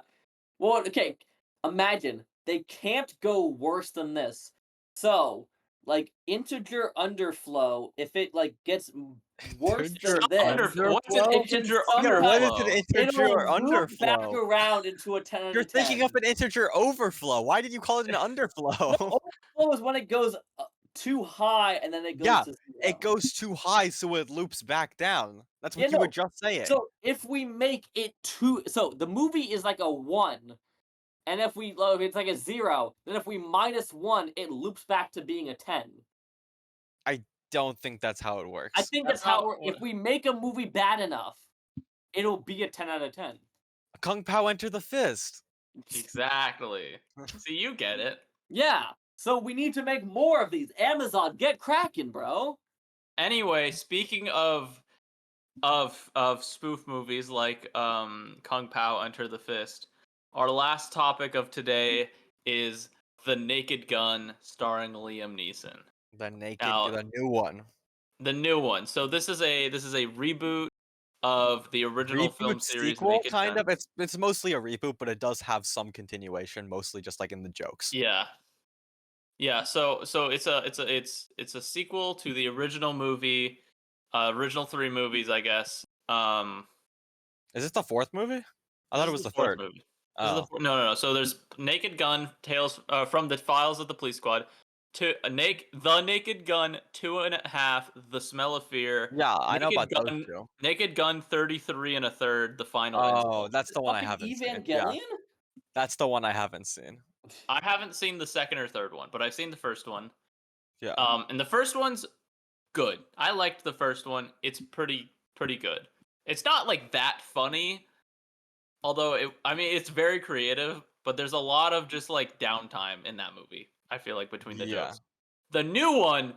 Well, okay. Imagine they can't go worse than this. So, like integer underflow, if it like gets worse Integer than this, What's an underflow? integer somehow- What is underflow? an integer it'll loop back underflow? around into a 10 out of 10. You're thinking of an integer overflow. Why did you call it an underflow? Overflow is when it goes too high and then it goes Yeah, to 0. it goes too high, so it loops back down. That's what Yeah, you were no. just saying. So if we make it so the movie is like a 1, and if it's like a 0, then if we minus 1, it loops back to being a 10. Don't think that's how it works. I think that's That's not how if we make a movie bad enough, it'll be a 10 out of 10. Kung Pao Enter the Fist. Exactly. See, you get it. Yeah. So we need to make more of these. Amazon, get cracking, bro. Anyway, speaking of spoof movies like Kung Pao Enter the Fist, our last topic of today is The Naked Gun starring Liam Neeson. The new one. The new one. So this is a reboot of the original film series sequel, Naked kind Gun. of. It's mostly a reboot, but it does have some continuation, mostly just like in the jokes. Yeah. Yeah, so it's a sequel to the original movie, original 3 movies, I guess. Is this the 4th movie? I thought it was the 4th 3rd. movie. Oh. No. So there's Naked Gun, Tales from the Files of the Police Squad, to The Naked Gun 2.5, The Smell of Fear. Yeah, I know about Gun, those two. Naked Gun 33 1/3, The Final Oh, Insult. that's the one I Fucking haven't seen. Evangelion? Yeah, that's the one I haven't seen. I haven't seen the second or third one, but I've seen the first one. Yeah. And the first one's good. I liked the first one. It's pretty good. It's not like that funny, although it's very creative, but there's a lot of just like downtime in that movie. I feel like between the jokes. The new one,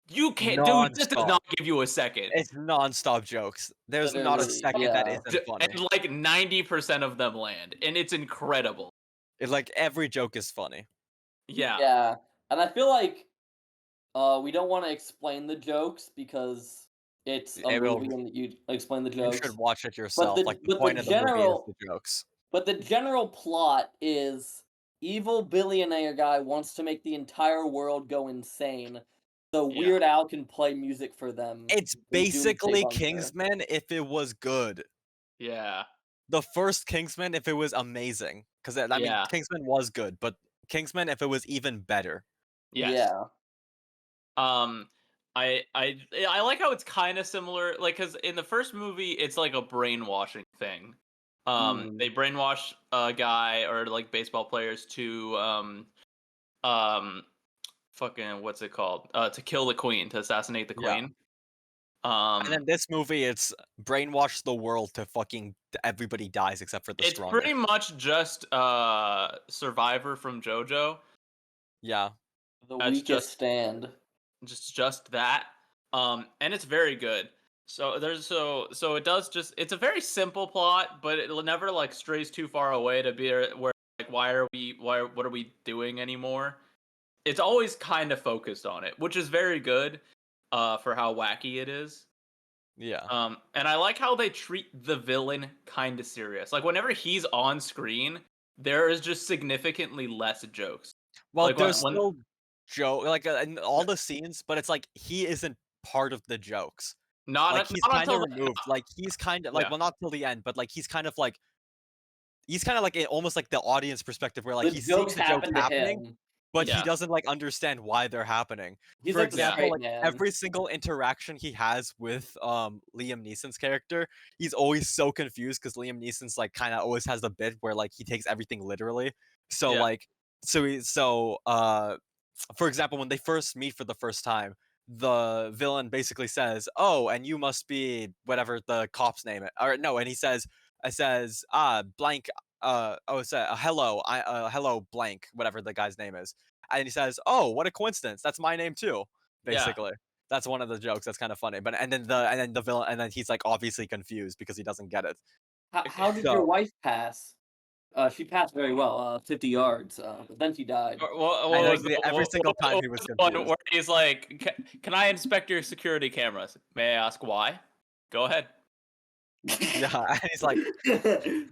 you can't, dude. This does not give you a second. It's non-stop jokes. There's not a second that isn't funny. And like 90% of them land, and it's incredible. It's like every joke is funny. Yeah. Yeah. And I feel like we don't want to explain the jokes because it's a movie and you explain the jokes. You should watch it yourself. The point of the movie is the jokes. But the general plot is evil billionaire guy wants to make the entire world go insane, so Weird Al can play music for them. It's basically Kingsman if it was good. Yeah. The first Kingsman if it was amazing. Because I mean, Kingsman was good, but Kingsman if it was even better. Yes. Yeah. I like how it's kind of similar, like, because in the first movie it's like a brainwashing thing. They brainwash a guy or like baseball players to fucking what's it called? To kill the queen, to assassinate the queen. And then this movie, it's brainwash the world to fucking everybody dies except for the strongest. It's pretty much just Survivor from JoJo. Yeah. The weakest stand. Just that. And it's very good. So it does it's a very simple plot, but it never like strays too far away to be where like what are we doing anymore? It's always kind of focused on it, which is very good for how wacky it is. Yeah. And I like how they treat the villain kind of serious. Like whenever he's on screen, there is just significantly less jokes. Well, like there's still joke like in all the scenes, but it's like he isn't part of the jokes. Not he's kind of removed. Like he's kind of like well, not till the end, but like he's kind of like almost like the audience perspective where like he's seeing the jokes happening, but he doesn't like understand why they're happening. He's For like example, like every single interaction he has with Liam Neeson's character, he's always so confused because Liam Neeson's like kind of always has the bit where like he takes everything literally. So for example, when they first meet for the first time, the villain basically says, "Oh, and you must be whatever the cops name it," or no, and he says, blank, hello, hello, blank, whatever the guy's name is," and he says, "Oh, what a coincidence! That's my name too." Yeah. Basically, that's one of the jokes. That's kind of funny. But and then the villain, and then he's like obviously confused because he doesn't get it. How did your So wife pass? She passed very well, 50 yards, but then she died. I What know was the every single time he was the one confused. where he's like, Can I inspect your security cameras? May I ask why? Go ahead." Yeah, and he's like,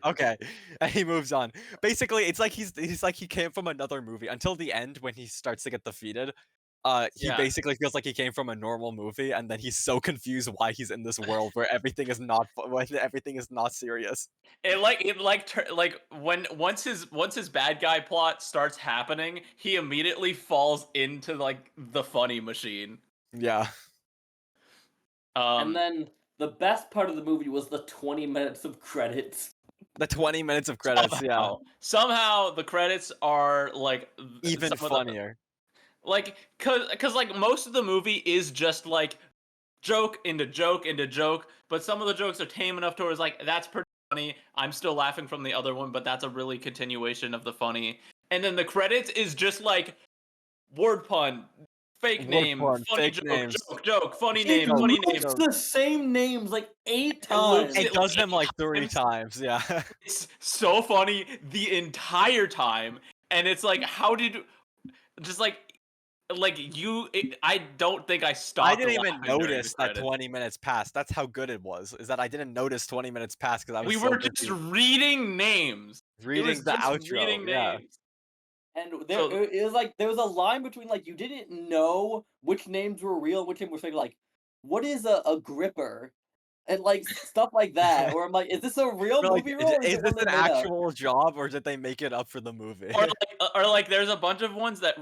okay, and he moves on. Basically, it's like he's like he came from another movie until the end when he starts to get defeated. He Yeah. basically feels like he came from a normal movie, and then he's so confused why he's in this world where everything is not when everything is not serious. Like when once his bad guy plot starts happening, he immediately falls into like the funny machine. Yeah, And Um then the best part of the movie was the 20 minutes of credits. the 20 minutes of credits. Yeah, somehow the credits are like even some of the funnier. like cuz like most of the movie is just like joke into joke into joke, but some of the jokes are tame enough towards like that's pretty funny. I'm still laughing from the other one, but that's a really continuation of the funny. And then the credits is just like word pun, fake Word name, porn, funny fake joke, names. joke, funny It name, Joke, funny name. loops joke. the same names like 8 It loops times. It it does them like 3 times. times. Yeah. It's so funny the entire time, and it's like, how did just I don't think I I stopped didn't even laughing during the notice that credits. 20 minutes passed. That's how good it was. Is that I didn't notice 20 minutes passed because I was We so were just busy reading names. It was reading the just outro. reading Yeah. names. And there So it was like there was a line between like you didn't know which names were real, which names were fake. Like, what is a gripper? And like stuff like that. Or I'm like, is this a real We're like, movie role or is is it this one they an made up? actual job or did they make it up for the movie? or like there's a bunch of ones that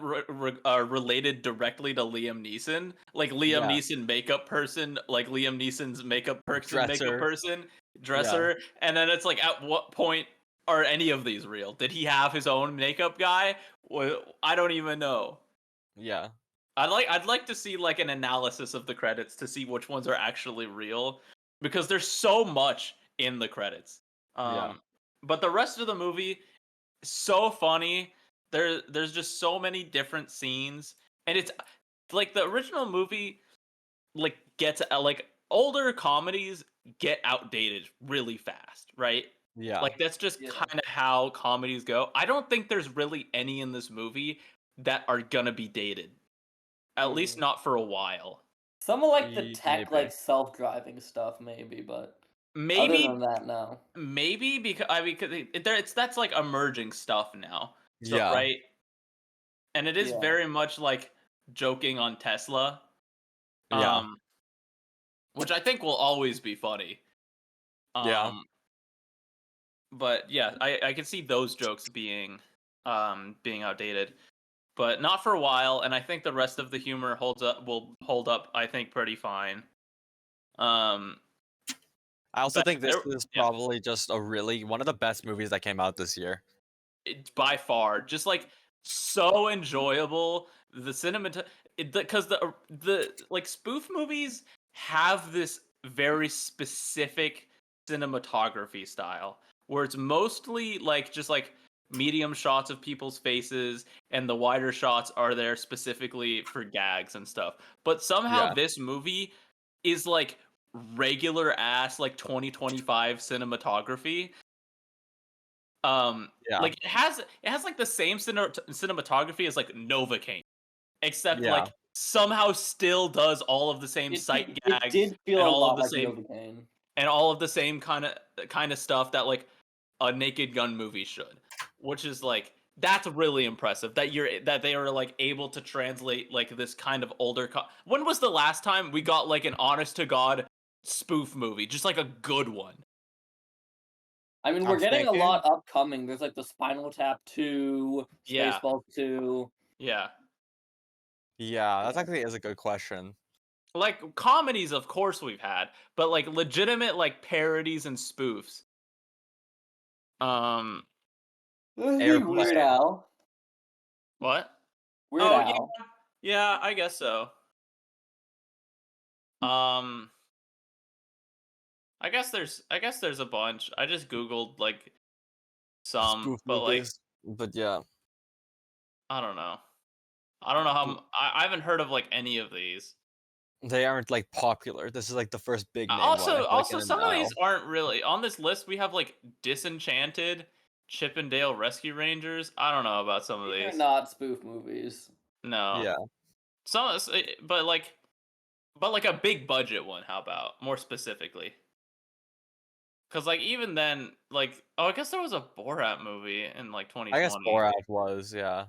are related directly to Liam Neeson, like Liam Yeah. Neeson makeup person, like Liam Neeson's makeup Dresser. person, Yeah. dresser, and then it's like, at what point are any of these real? Did he have his own makeup guy? Well, I don't even know. Yeah. I'd like to see like an analysis of the credits to see which ones are actually real, because there's so much in the credits. Yeah. But the rest of the movie, so funny. There's just so many different scenes, and it's like the original movie like gets like older comedies get outdated really fast, right? Yeah. Like that's just Yeah. kind of how comedies go. I don't think there's really any in this movie that are gonna be dated. At least Mm. not for a while. Some of like the tech, Maybe. like self-driving stuff, maybe, but other than Maybe that, no. maybe because I mean, 'cause it's that's like emerging stuff now. So Yeah. right, and it is Yeah. very much like joking on Tesla, Yeah. um, which I think will always be funny. Yeah. Um, but yeah, I can see those jokes being outdated, but not for a while. And I think the rest of the humor will hold up. I think pretty fine. Um, I also but think this there, is yeah, probably just a really one of the best movies that came out this year. by far, just like so enjoyable. The cinema, because the like spoof movies have this very specific cinematography style where it's mostly like just like medium shots of people's faces, and the wider shots are there specifically for gags and stuff. But somehow Yeah. this movie is like regular ass like 2025 cinematography. Yeah. Like it has like the same cinematography as like Novocaine, except Yeah. like somehow still does all of the same It sight it gags did feel and a all of lot the like same Novocaine. kind of stuff that like a Naked Gun movie should, which is like that's really impressive that they are like able to translate like this kind of older. When was the last time we got like an honest to god spoof movie, just like a good one? I mean, I'm we're getting a thinking. lot upcoming. There's like the Spinal Tap 2, Yeah, Spaceballs 2. yeah. Yeah, that Yeah. actually is a good question. Like comedies, of course we've had, but like legitimate like parodies and spoofs. Um, I think Airplane. Weird Al. what? Weird Oh yeah, Al. yeah, I guess so. I guess there's a bunch. I just googled like some, Spoof but like movies. But yeah, I don't know. I don't know how I haven't heard of like any of these. they aren't like popular. This is like the first big name one. I feel like, Also in a some of these while. aren't really on this list. We have like Disenchanted, Chippendale Rescue Rangers. I don't know about some of These are these. not spoof movies. No. Yeah, Some, but like a big budget one. How about more specifically? Because like even then, like I guess there was a Borat movie in like I guess 2020. Borat was, yeah.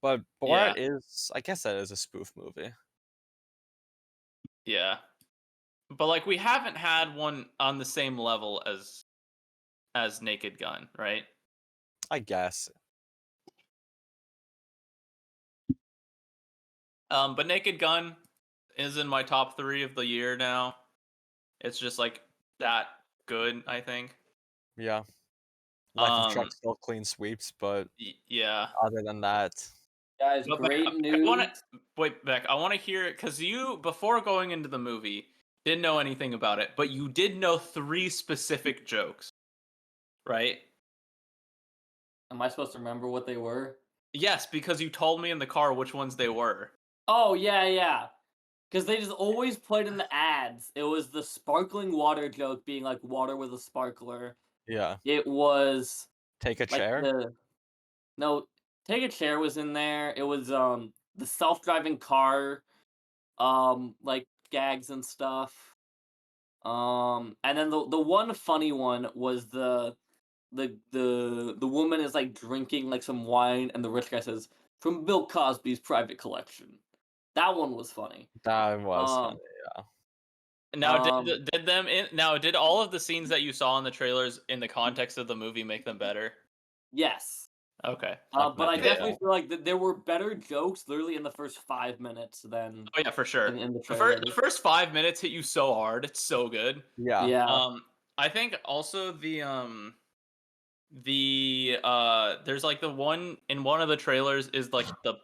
But Yeah, Borat is, I guess that is a spoof movie. yeah. But like we haven't had one on the same level as Naked Gun, right? I guess. But Naked Gun is in my top 3 of the year now. It's just like that good, I think. Yeah. Life of Chuck Um, still clean sweeps, but yeah. other than that, Guys, But great Beck, I want news. to wait, Beck. I want to hear it because you, before going into the movie, didn't know anything about it, but you did know 3 specific jokes, right? Am I supposed to remember what they were? Yes, because you told me in the car which ones they were. Oh, yeah. Because they just always played in the ads. It was the sparkling water joke being like water with a sparkler. yeah. It was Take a like chair. no, take a chair was in there. It was the self-driving car like gags and stuff. And then the one funny one was the woman is like drinking like some wine and the rich guy says from Bill Cosby's private collection. That one was funny. That was Um, funny, yeah. Now, um, did all of the scenes that you saw in the trailers in the context of the movie make them better? yes. Okay. But I Definitely, definitely yeah. feel like there were better jokes literally in the first 5 minutes than Oh yeah, for sure. in the The trailer. first 5 minutes hit you so hard. It's so good. Yeah. Yeah. I think also there's like the one in one of the trailers is like the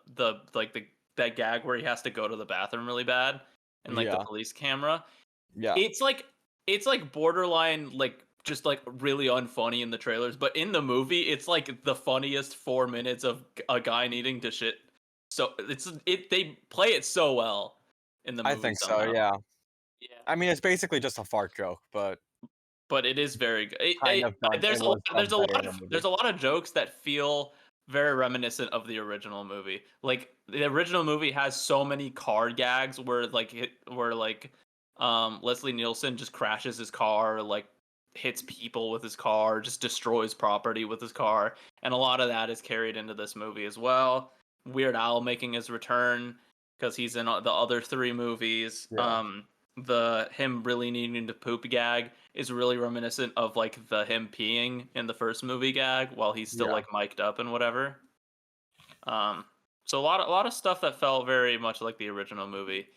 that gag where he has to go to the bathroom really bad and like the Yeah. police camera. Yeah. It's like borderline like just like really unfunny in the trailers, but in the movie it's like the funniest 4 minutes of a guy needing to shit. So they play it so well in the movie I think so, somehow. yeah. Yeah. I mean, it's basically just a fart joke, but But it is very good. kind of done. There's It a was done better in the there's movie. a lot of jokes that feel very reminiscent of the original movie. Like the original movie has so many car gags where Leslie Nielsen just crashes his car, like hits people with his car, just destroys property with his car, and a lot of that is carried into this movie as well. Weird Al making his return because he's in the other 3 movies. Yeah. The him really needing to poop gag is really reminiscent of like the him peeing in the first movie gag while he's still Yeah. like mic'd up and whatever. So a lot of stuff that felt very much like the original movie,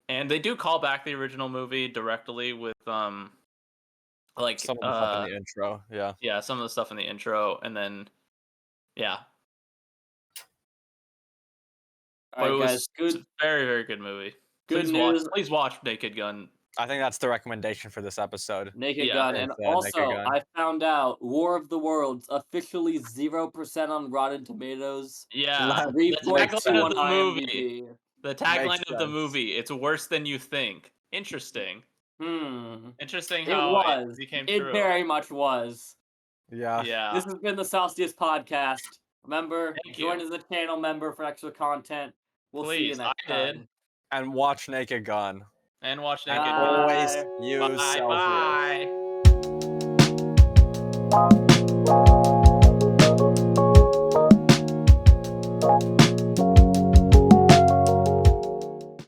and they do call back the original movie directly with like Some of the stuff in the intro, yeah. yeah, some of the stuff in the intro, and then yeah. All right, guys. It's a very very good movie. Good news. Please watch Naked Gun. I think that's the recommendation for this episode. Naked Yeah. Gun, Is, and Naked also Gun. I found out War of the Worlds officially 0% on Rotten Tomatoes. Yeah, the Makes 3.2 sense. on tagline of the movie. IMDb. The tagline Makes of the sense. movie, it's worse than you think. Interesting. Interesting It how was. it became It true. very much was. Yeah. Yeah. This has been the Celsius Podcast. Remember, Thank join you. as a channel member for extra content. We'll see you Please, next I did. time. And watch Naked Gun. And watch And Naked Bye. Gun. always use Bye Celsius. bye.